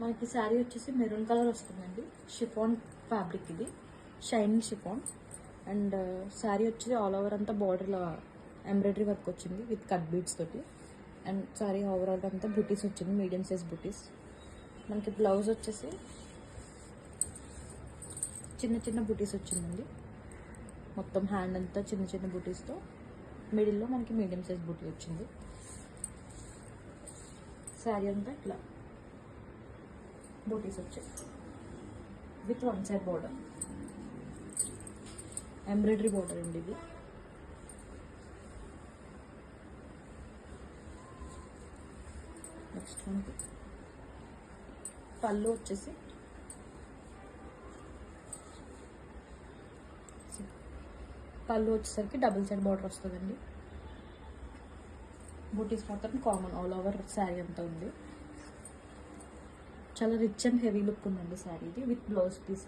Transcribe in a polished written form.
మనకి శారీ వచ్చేసి maroon colour వస్తుందండి. షిఫాన్ ఫ్యాబ్రిక్ ఇది, షైనింగ్ షిఫాన్. అండ్ శారీ వచ్చి ఆల్ ఓవర్ అంతా బార్డర్లో ఎంబ్రాయిడరీ వర్క్ వచ్చింది విత్ కట్ బీడ్స్ తోటి. అండ్ శారీ ఓవరాల్ అంతా బుటీస్ వచ్చింది, మీడియం సైజ్ బుటీస్. మనకి బ్లౌజ్ వచ్చేసి చిన్న చిన్న బుటీస్ వచ్చిందండి. మొత్తం హ్యాండ్ అంతా చిన్న చిన్న బుటీస్తో, మిడిల్లో మనకి మీడియం సైజ్ బుటీ వచ్చింది. శారీ అంతా ఇట్లా బూటీస్ వచ్చాయి with one side border, embroidery border అండి ఇది. నెక్స్ట్ మనకి పళ్ళు వచ్చేసి వచ్చేసరికి డబుల్ సైడ్ బోర్డర్ వస్తుందండి. బూటీస్ మాత్రం కామన్ ఆల్ ఓవర్ శారీ అంతా ఉంది. చాలా రిచ్ అండ్ హెవీ లుక్ ఉందండి శారీ ఇది విత్ బ్లౌజ్ పీస్.